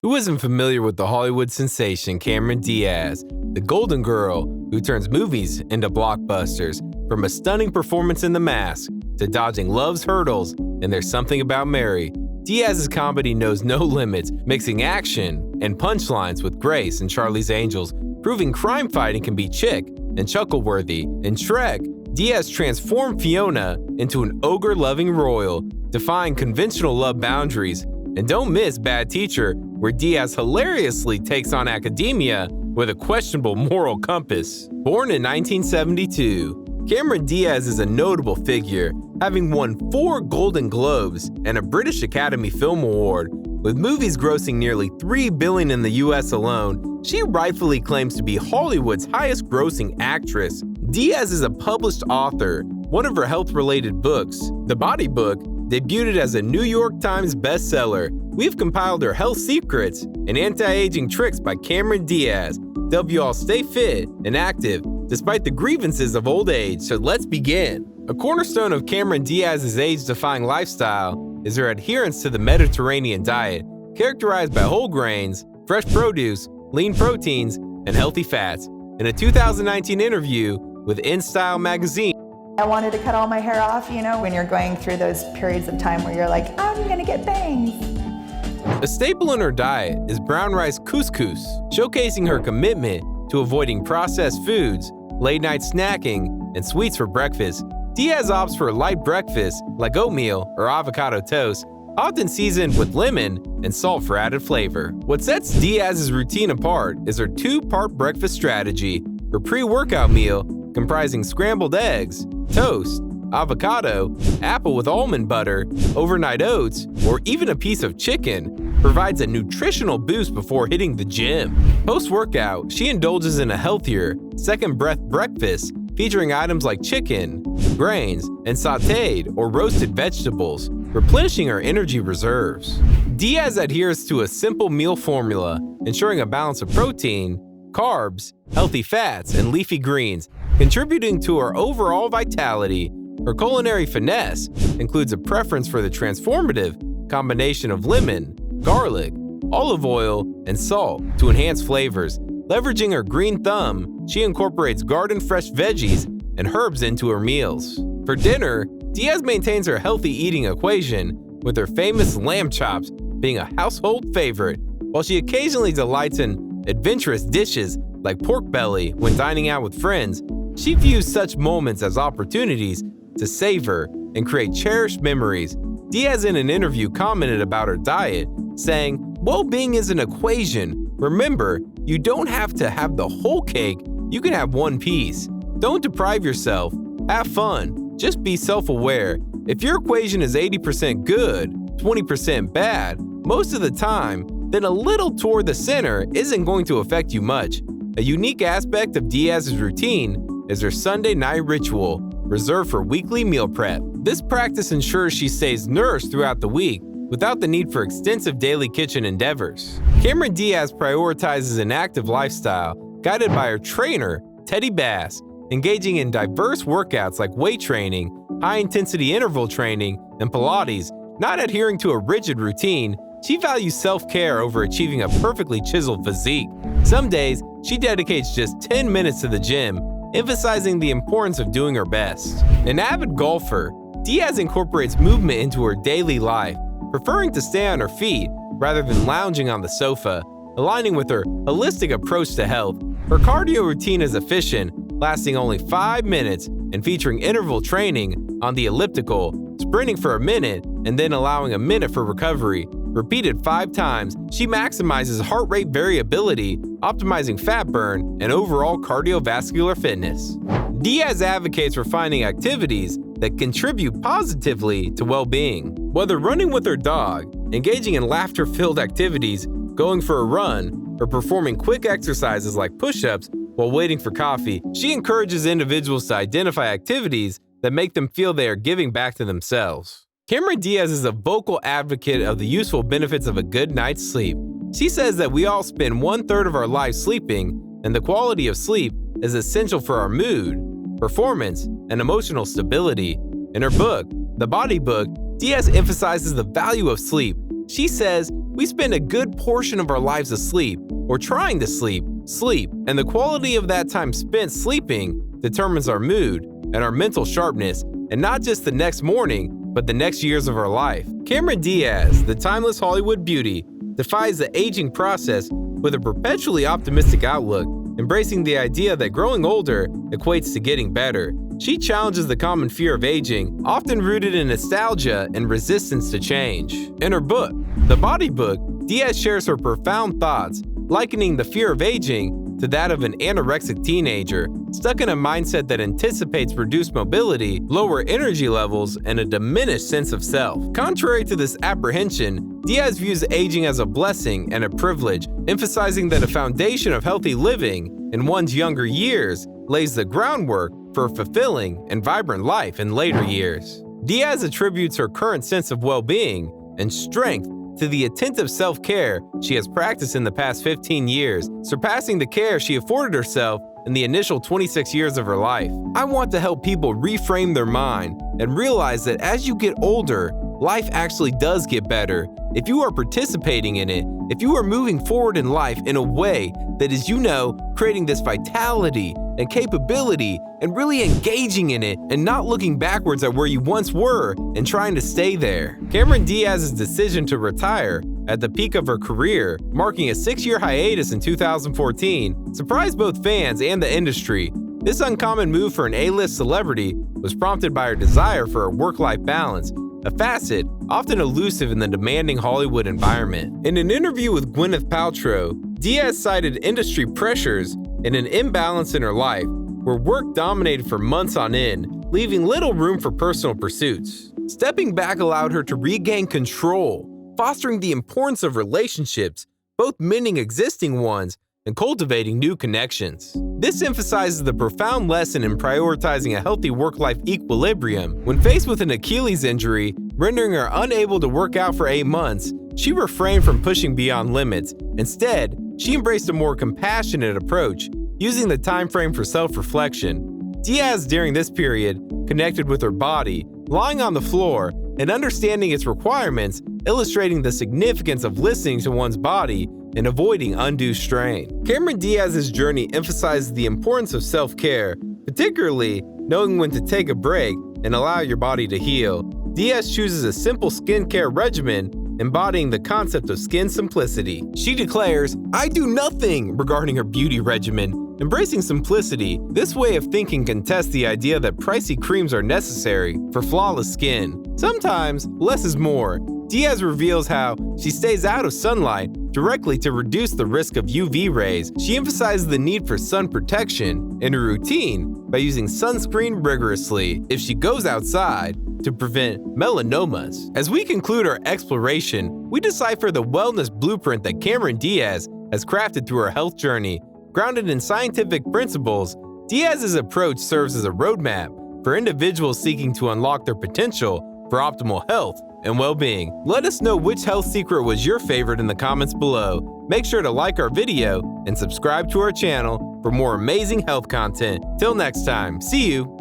Who isn't familiar with the Hollywood sensation Cameron Diaz, the golden girl who turns movies into blockbusters? From a stunning performance in The Mask to dodging love's hurdles in There's Something About Mary, Diaz's comedy knows no limits, mixing action and punchlines with grace in Charlie's Angels, proving crime fighting can be chick and chuckle-worthy. In Shrek, Diaz transformed Fiona into an ogre-loving royal, defying conventional love boundaries. And don't miss Bad Teacher, where Diaz hilariously takes on academia with a questionable moral compass. Born in 1972, Cameron Diaz is a notable figure, having won 4 Golden Globes and a British Academy Film Award. With movies grossing nearly $3 billion in the US alone, she rightfully claims to be Hollywood's highest-grossing actress. Diaz is a published author. One of her health-related books, The Body Book, debuted as a New York Times bestseller. We've compiled her health secrets and anti-aging tricks by Cameron Diaz to help you all stay fit and active despite the grievances of old age. So let's begin. A cornerstone of Cameron Diaz's age-defying lifestyle is her adherence to the Mediterranean diet, characterized by whole grains, fresh produce, lean proteins, and healthy fats. In a 2019 interview with InStyle magazine, I wanted to cut all my hair off, when you're going through those periods of time where you're like, I'm gonna get bangs. a staple in her diet is brown rice couscous, showcasing her commitment to avoiding processed foods, late-night snacking, and sweets for breakfast. Diaz opts for a light breakfast like oatmeal or avocado toast, often seasoned with lemon and salt for added flavor. What sets Diaz's routine apart is her 2-part breakfast strategy. Her pre-workout meal, comprising scrambled eggs, toast, avocado, apple with almond butter, overnight oats, or even a piece of chicken, provides a nutritional boost before hitting the gym. Post-workout, she indulges in a healthier, second-breath breakfast featuring items like chicken, grains, and sautéed or roasted vegetables, replenishing her energy reserves. Diaz adheres to a simple meal formula, ensuring a balance of protein, carbs, healthy fats, and leafy greens, contributing to her overall vitality. Her culinary finesse includes a preference for the transformative combination of lemon, garlic, olive oil, and salt to enhance flavors. Leveraging her green thumb, she incorporates garden-fresh veggies and herbs into her meals. For dinner, Diaz maintains her healthy eating equation, with her famous lamb chops being a household favorite, while she occasionally delights in adventurous dishes like pork belly when dining out with friends. She views such moments as opportunities to savor and create cherished memories. Diaz in an interview commented about her diet, saying, "Well-being is an equation. Remember, you don't have to have the whole cake, you can have one piece. Don't deprive yourself. Have fun. Just be self-aware. If your equation is 80% good, 20% bad, most of the time, then a little toward the center isn't going to affect you much." A unique aspect of Diaz's routine is her Sunday night ritual, reserved for weekly meal prep. This practice ensures she stays nourished throughout the week without the need for extensive daily kitchen endeavors. Cameron Diaz prioritizes an active lifestyle, guided by her trainer, Teddy Bass, engaging in diverse workouts like weight training, high-intensity interval training, and Pilates. Not adhering to a rigid routine, she values self-care over achieving a perfectly chiseled physique. Some days, she dedicates just 10 minutes to the gym, emphasizing the importance of doing her best. An avid golfer, Diaz incorporates movement into her daily life, preferring to stay on her feet rather than lounging on the sofa, aligning with her holistic approach to health. Her cardio routine is efficient, lasting only 5 minutes and featuring interval training on the elliptical, sprinting for a minute and then allowing a minute for recovery. Repeated 5 times, she maximizes heart rate variability, optimizing fat burn and overall cardiovascular fitness. Diaz advocates for finding activities that contribute positively to well-being. Whether running with her dog, engaging in laughter-filled activities, going for a run, or performing quick exercises like push-ups while waiting for coffee, she encourages individuals to identify activities that make them feel they are giving back to themselves. Cameron Diaz is a vocal advocate of the useful benefits of a good night's sleep. She says that we all spend 1/3 of our lives sleeping, and the quality of sleep is essential for our mood, performance, and emotional stability. In her book, The Body Book, Diaz emphasizes the value of sleep, She says, "We spend a good portion of our lives asleep, or trying to sleep, and the quality of that time spent sleeping determines our mood and our mental sharpness, and not just the next morning, but the next years of our life." Cameron Diaz, the timeless Hollywood beauty, defies the aging process with a perpetually optimistic outlook, embracing the idea that growing older equates to getting better. She challenges the common fear of aging, often rooted in nostalgia and resistance to change. In her book, The Body Book, Diaz shares her profound thoughts, likening the fear of aging to that of an anorexic teenager, stuck in a mindset that anticipates reduced mobility, lower energy levels, and a diminished sense of self. Contrary to this apprehension, Diaz views aging as a blessing and a privilege, emphasizing that a foundation of healthy living in one's younger years lays the groundwork for a fulfilling and vibrant life in later years. Diaz attributes her current sense of well-being and strength to the attentive self-care she has practiced in the past 15 years, surpassing the care she afforded herself in the initial 26 years of her life. I want to help people reframe their mind and realize that as you get older, life actually does get better if you are participating in it, if you are moving forward in life in a way that is, creating this vitality and capability and really engaging in it and not looking backwards at where you once were and trying to stay there. Cameron Diaz's decision to retire at the peak of her career, marking a 6-year hiatus in 2014, surprised both fans and the industry. This uncommon move for an A-list celebrity was prompted by her desire for a work-life balance, a facet often elusive in the demanding Hollywood environment. In an interview with Gwyneth Paltrow, Diaz cited industry pressures and an imbalance in her life, where work dominated for months on end, leaving little room for personal pursuits. Stepping back allowed her to regain control, fostering the importance of relationships, both mending existing ones and cultivating new connections. This emphasizes the profound lesson in prioritizing a healthy work-life equilibrium. When faced with an Achilles injury, rendering her unable to work out for 8 months, she refrained from pushing beyond limits. Instead, she embraced a more compassionate approach, using the time frame for self-reflection. Diaz, during this period, connected with her body, lying on the floor and understanding its requirements, illustrating the significance of listening to one's body and avoiding undue strain. Cameron Diaz's journey emphasizes the importance of self-care, particularly knowing when to take a break and allow your body to heal. Diaz chooses a simple skincare regimen, embodying the concept of skin simplicity. She declares, "I do nothing" regarding her beauty regimen, embracing simplicity. This way of thinking contests the idea that pricey creams are necessary for flawless skin. Sometimes, less is more. Diaz reveals how she stays out of sunlight directly to reduce the risk of UV rays. She emphasizes the need for sun protection in her routine by using sunscreen rigorously if she goes outside to prevent melanomas. As we conclude our exploration, we decipher the wellness blueprint that Cameron Diaz has crafted through her health journey. Grounded in scientific principles, Diaz's approach serves as a roadmap for individuals seeking to unlock their potential for optimal health and well-being. Let us know which health secret was your favorite in the comments below. Make sure to like our video and subscribe to our channel for more amazing health content. Till next time, see you